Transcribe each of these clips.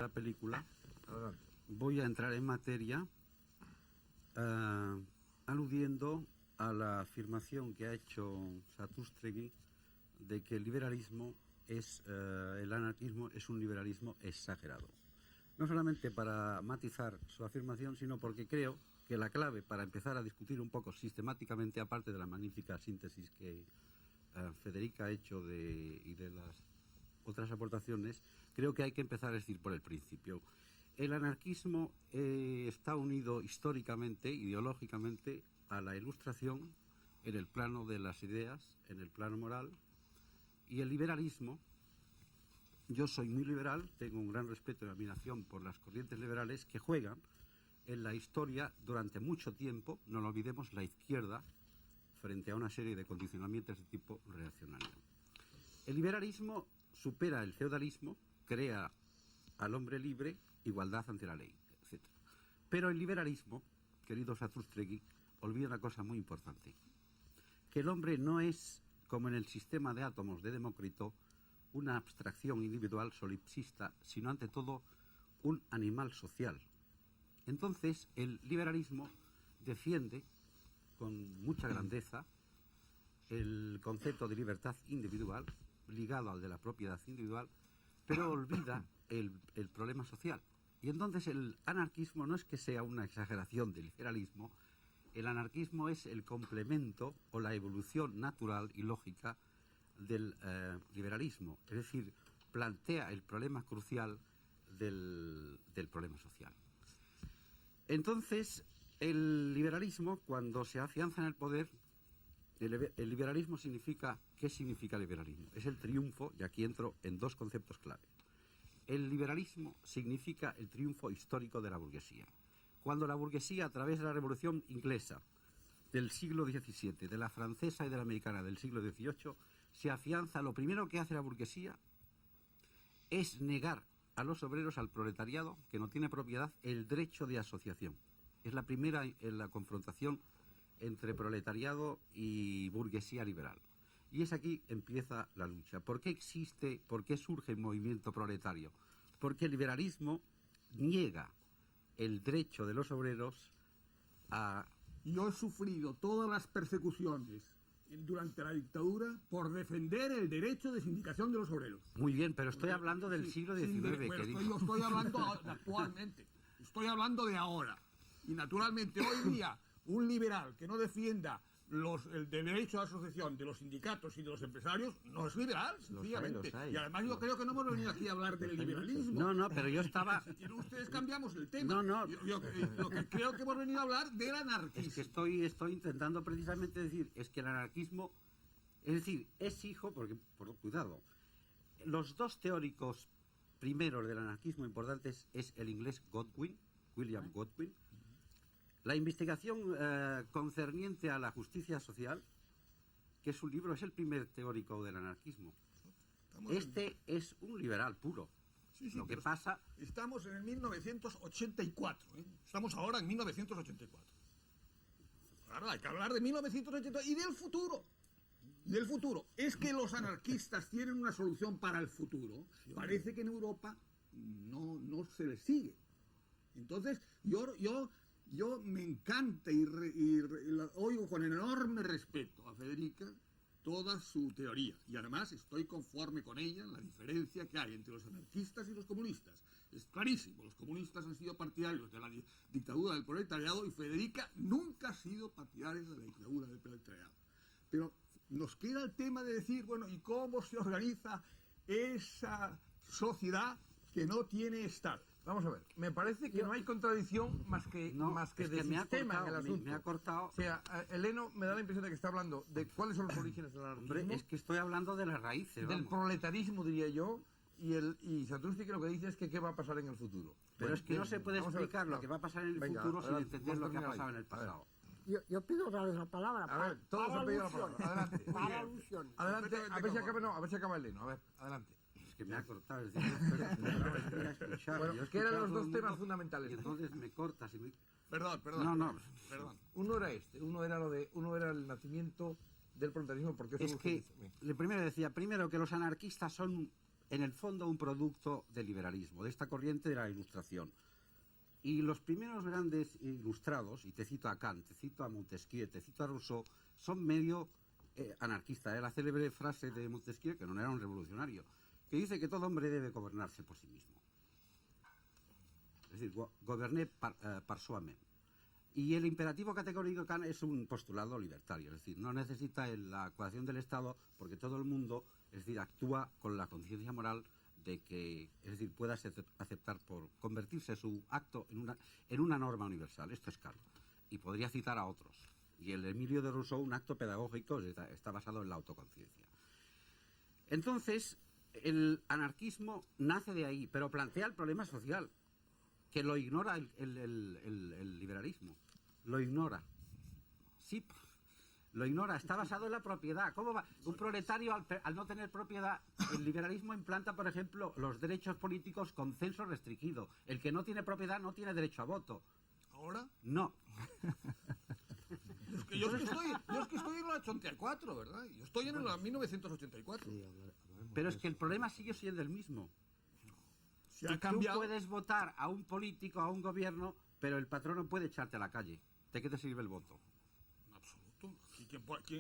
la película, voy a entrar en materia aludiendo a la afirmación que ha hecho Satrústegui de que el liberalismo el anarquismo es un liberalismo exagerado. No solamente para matizar su afirmación, sino porque creo que la clave para empezar a discutir un poco sistemáticamente, aparte de la magnífica síntesis que Federica ha hecho y de las otras aportaciones, creo que hay que empezar a decir por el principio. El anarquismo está unido históricamente, ideológicamente, a la Ilustración en el plano de las ideas, en el plano moral, y el liberalismo, yo soy muy liberal, tengo un gran respeto y admiración por las corrientes liberales que juegan en la historia durante mucho tiempo, no lo olvidemos, la izquierda frente a una serie de condicionamientos de tipo reaccionario. El liberalismo supera el feudalismo, crea al hombre libre, igualdad ante la ley, etc. Pero el liberalismo, querido Satrústegui, olvida una cosa muy importante, que el hombre no es, como en el sistema de átomos de Demócrito, una abstracción individual solipsista, sino ante todo un animal social. Entonces, el liberalismo defiende con mucha grandeza el concepto de libertad individual, ligado al de la propiedad individual, pero olvida el problema social. Y entonces el anarquismo no es que sea una exageración del liberalismo, el anarquismo es el complemento o la evolución natural y lógica del liberalismo, es decir, plantea el problema crucial del problema social. Entonces, el liberalismo, cuando se afianza en el poder, el liberalismo significa, ¿qué significa liberalismo? Es el triunfo, y aquí entro en dos conceptos clave. El liberalismo significa el triunfo histórico de la burguesía. Cuando la burguesía, a través de la Revolución Inglesa del siglo XVII, de la francesa y de la americana del siglo XVIII, se afianza, lo primero que hace la burguesía es negar a los obreros, al proletariado, que no tiene propiedad, el derecho de asociación. Es la primera en la confrontación entre proletariado y burguesía liberal. Y es aquí empieza la lucha. ¿Por qué surge el movimiento proletario? Porque el liberalismo niega el derecho de los obreros a... Yo he sufrido todas las persecuciones durante la dictadura por defender el derecho de sindicación de los obreros. Muy bien, pero estoy hablando del siglo XIX. Yo estoy hablando de actualmente. Estoy hablando de ahora. Y naturalmente hoy día un liberal que no defienda el derecho a asociación de los sindicatos y de los empresarios no es liberal, sencillamente. Y además yo creo que no hemos venido aquí a hablar del liberalismo. No, pero yo estaba... Si quieren ustedes cambiamos el tema. Yo lo que creo que hemos venido a hablar del anarquismo. Es que estoy intentando precisamente decir, es que el anarquismo, es decir, es hijo, porque, cuidado, los dos teóricos primeros del anarquismo importantes es el inglés Godwin, William Godwin. La investigación concerniente a la justicia social, que es un libro, es el primer teórico del anarquismo. Es un liberal puro. Sí, lo que pasa... Estamos en el 1984, ¿eh? Estamos ahora en 1984. Claro, hay que hablar de 1984 y del futuro. Del futuro. Es que los anarquistas tienen una solución para el futuro. Parece que en Europa no se les sigue. Entonces, yo me encanta y oigo con enorme respeto a Federica toda su teoría. Y además estoy conforme con ella en la diferencia que hay entre los anarquistas y los comunistas. Es clarísimo, los comunistas han sido partidarios de la dictadura del proletariado y Federica nunca ha sido partidaria de la dictadura del proletariado. Pero nos queda el tema de decir, bueno, ¿y cómo se organiza esa sociedad que no tiene Estado? Vamos a ver, me parece que no hay contradicción más que de sistema en el asunto. Me ha cortado. O sea, Eleno me da la impresión de que está hablando de cuáles son los orígenes del anarquismo. Hombre, es que estoy hablando de las raíces. Del proletarismo, diría yo, y Satrústegui lo que dice es que qué va a pasar en el futuro. Pero es que no se puede explicar lo que va a pasar en el futuro sin entender lo que ha pasado en el pasado. Yo pido otra vez la palabra. A ver, todos han pedido la palabra. Adelante. Para alusión. Adelante, a ver si acaba Eleno. A ver, adelante. Es que me ha cortado. Bueno, ¿qué eran los dos temas fundamentales? Y entonces me cortas y me... Perdón. Perdón. Uno era el nacimiento del proletarismo, porque es que primero decía, que los anarquistas son en el fondo un producto del liberalismo, de esta corriente de la Ilustración. Y los primeros grandes ilustrados, y te cito a Kant, te cito a Montesquieu, te cito a Rousseau, son medio anarquistas. La célebre frase de Montesquieu, que no era un revolucionario, que dice que todo hombre debe gobernarse por sí mismo. Es decir, gouverner par soi-même. Y el imperativo categórico de Kant es un postulado libertario, es decir, no necesita la coacción del Estado porque todo el mundo, es decir, actúa con la conciencia moral de que, es decir, pueda aceptar por convertirse su acto en una norma universal. Esto es Kant. Y podría citar a otros. Y el Emilio de Rousseau, un acto pedagógico, está basado en la autoconciencia. Entonces, el anarquismo nace de ahí, pero plantea el problema social, que lo ignora el liberalismo. Lo ignora. Sí, lo ignora. Está basado en la propiedad. ¿Cómo va? Un proletario, al no tener propiedad, el liberalismo implanta, por ejemplo, los derechos políticos con censo restringido. El que no tiene propiedad no tiene derecho a voto. ¿Ahora? No. Yo es que estoy en el 84, ¿verdad? Yo estoy en el 1984. Pero es que el problema sigue siendo el mismo. Se ha Tú cambiado. puedes votar a un político, a un gobierno, pero el patrón no puede echarte a la calle. ¿De qué te sirve el voto? En absoluto.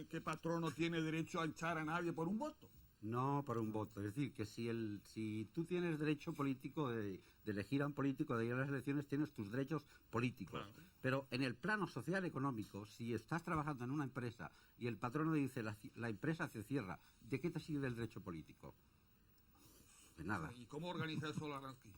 ¿Qué patrono tiene derecho a echar a nadie por un voto? No por un voto. Es decir, que si tú tienes derecho político de elegir a un político, de ir a las elecciones, tienes tus derechos políticos. Claro. Pero en el plano social económico, si estás trabajando en una empresa y el patrono dice la empresa se cierra, ¿de qué te sirve el derecho político? De nada. ¿Y cómo organiza eso la anarquía?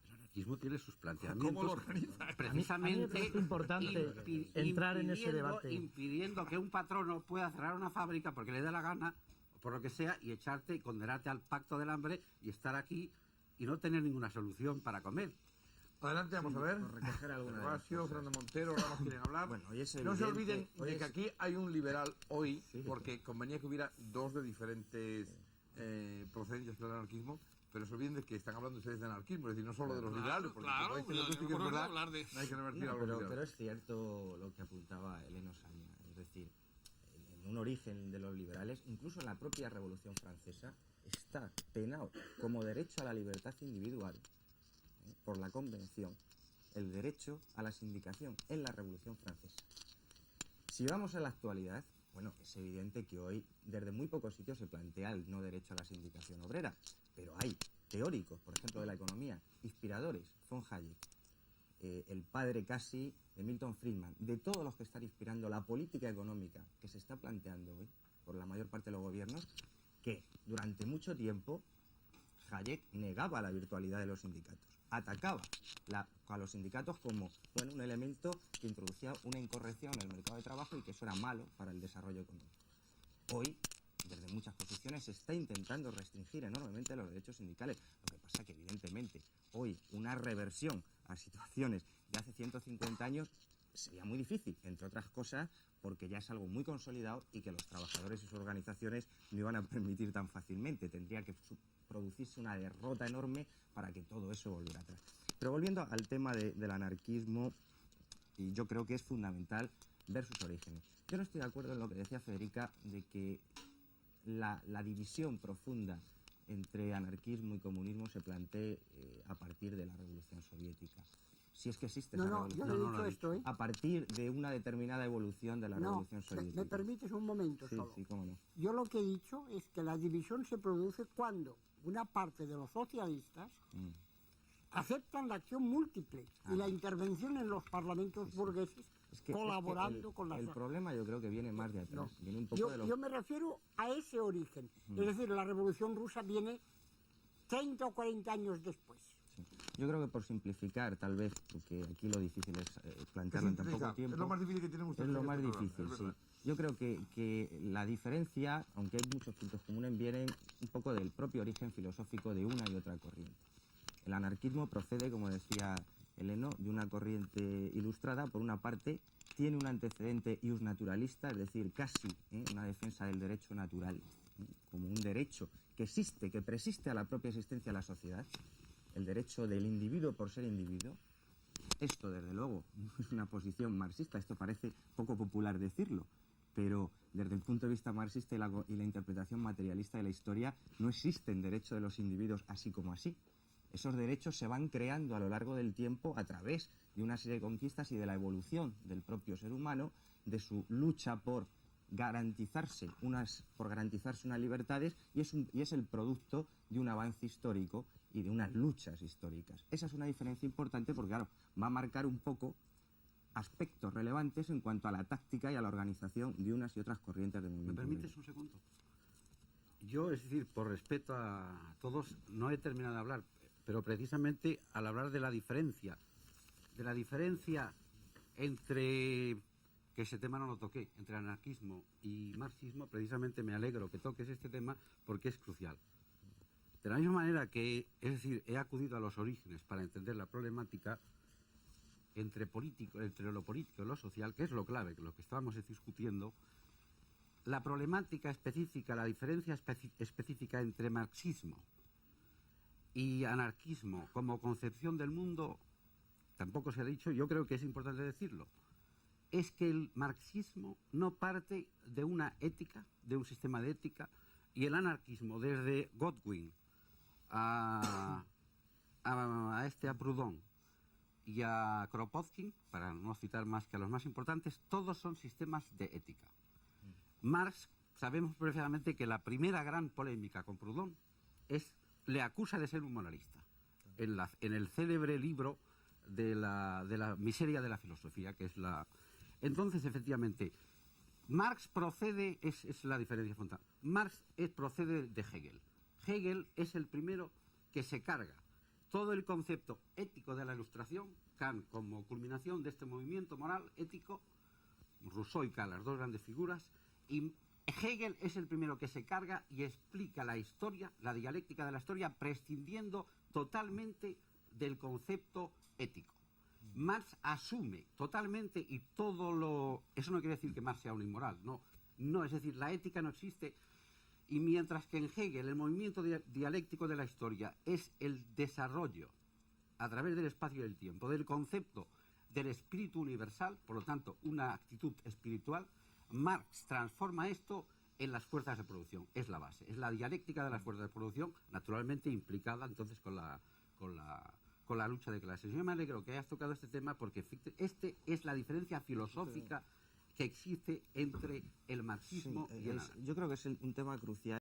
El anarquismo tiene sus planteamientos. ¿Cómo lo organiza? Precisamente A mí me parece importante entrar en ese debate. Impidiendo que un patrono pueda cerrar una fábrica porque le dé la gana, o por lo que sea, y echarte y condenarte al pacto del hambre y estar aquí y no tener ninguna solución para comer. Adelante, vamos a ver. por recoger alguna de las Gervasio, cosas. Fernando Montero, Ramos quieren hablar. Bueno, hoy es No se evidente- olviden hoy de es- que aquí hay un liberal hoy, Sí. porque convenía que hubiera dos de diferentes procedencias del anarquismo, pero se olviden de que están hablando ustedes de anarquismo, es decir, no solo de los liberales, porque claro, como dice yo Lutfi, que es no puedo verdad, hablar de- no hay que revertir No, a los pero liberales. es cierto lo que apuntaba Eleno Saña. Es decir, en un origen de los liberales, incluso en la propia Revolución Francesa, está penado como derecho a la libertad individual por la Convención el derecho a la sindicación en la Revolución Francesa. Si vamos a la actualidad, bueno, es evidente que hoy desde muy pocos sitios se plantea el no derecho a la sindicación obrera, pero hay teóricos, por ejemplo, de la economía, inspiradores, von Hayek, el padre casi de Milton Friedman, de todos los que están inspirando la política económica que se está planteando hoy por la mayor parte de los gobiernos, que durante mucho tiempo Hayek negaba la virtualidad de los sindicatos, atacaba a los sindicatos como un elemento que introducía una incorrección en el mercado de trabajo y que eso era malo para el desarrollo económico. Hoy, desde muchas posiciones, se está intentando restringir enormemente los derechos sindicales. Lo que pasa que, evidentemente, hoy una reversión a situaciones de hace 150 años sería muy difícil, entre otras cosas, porque ya es algo muy consolidado y que los trabajadores y sus organizaciones no iban a permitir tan fácilmente. Tendría que producirse una derrota enorme para que todo eso volviera atrás. Pero volviendo al tema del anarquismo, y yo creo que es fundamental ver sus orígenes. Yo no estoy de acuerdo en lo que decía Federica de que la división profunda entre anarquismo y comunismo se plantee a partir de la Revolución Soviética. Si es que existe esa No, yo revolución. le he No, dicho no, esto, ¿eh? A partir de una determinada evolución de la No, Revolución ¿me Soviética. permites un momento Sí, solo? sí, cómo no. Yo lo que he dicho es que la división se produce cuando una parte de los socialistas Mm. aceptan la acción múltiple y la intervención en los parlamentos burgueses Es que colaborando con la el problema yo creo que viene más de atrás. No. Viene un poco de los... Yo me refiero a ese origen. Es decir, la Revolución Rusa viene 30 o 40 años después. Sí. Yo creo que por simplificar, tal vez, porque aquí lo difícil es plantearlo en tan poco tiempo. Es lo más difícil que tienen ustedes. Es lo en más este programa, difícil, es sí. verdad. Yo creo que la diferencia, aunque hay muchos puntos comunes, vienen un poco del propio origen filosófico de una y otra corriente. El anarquismo procede, como decía Eleno, de una corriente ilustrada. Por una parte, tiene un antecedente iusnaturalista, es decir, casi una defensa del derecho natural, como un derecho que existe, que persiste a la propia existencia de la sociedad, el derecho del individuo por ser individuo. Esto, desde luego, no es una posición marxista, esto parece poco popular decirlo, pero desde el punto de vista marxista y la interpretación materialista de la historia, no existen derechos de los individuos así como así. Esos derechos se van creando a lo largo del tiempo a través de una serie de conquistas y de la evolución del propio ser humano, de su lucha por garantizarse unas libertades, y es el producto de un avance histórico y de unas luchas históricas. Esa es una diferencia importante porque, claro, va a marcar un poco aspectos relevantes en cuanto a la táctica y a la organización de unas y otras corrientes de ¿Me movimiento. permites un segundo? Yo, es decir, por respeto a todos, no he terminado de hablar, pero precisamente al hablar de la diferencia entre, que ese tema no lo toqué, entre anarquismo y marxismo, precisamente me alegro que toques este tema porque es crucial. De la misma manera que, es decir, he acudido a los orígenes para entender la problemática entre lo político y lo social, que es lo clave, que lo que estábamos discutiendo, la problemática específica, la diferencia específica entre marxismo y anarquismo como concepción del mundo, tampoco se ha dicho, yo creo que es importante decirlo, es que el marxismo no parte de una ética, de un sistema de ética, y el anarquismo, desde Godwin a Proudhon y a Kropotkin, para no citar más que a los más importantes, todos son sistemas de ética. Marx, sabemos perfectamente que la primera gran polémica con Proudhon le acusa de ser un moralista. En el célebre libro de la miseria de la filosofía, que es la... Entonces, efectivamente, Marx procede, es la diferencia fundamental, Marx procede de Hegel. Hegel es el primero que se carga todo el concepto ético de la Ilustración, Kant como culminación de este movimiento moral ético, Rousseau y Kant, las dos grandes figuras, y Hegel es el primero que se carga y explica la historia, la dialéctica de la historia, prescindiendo totalmente del concepto ético. Marx asume totalmente y todo lo... Eso no quiere decir que Marx sea un inmoral, no, es decir, la ética no existe, y mientras que en Hegel el movimiento dialéctico de la historia es el desarrollo a través del espacio y del tiempo del concepto del espíritu universal, por lo tanto una actitud espiritual, Marx transforma esto en las fuerzas de producción, es la base, es la dialéctica de las fuerzas de producción, naturalmente implicada entonces con la lucha de clases. Yo me alegro que hayas tocado este tema porque este es la diferencia filosófica que existe entre el marxismo y el anarquismo. Yo creo que es un tema crucial.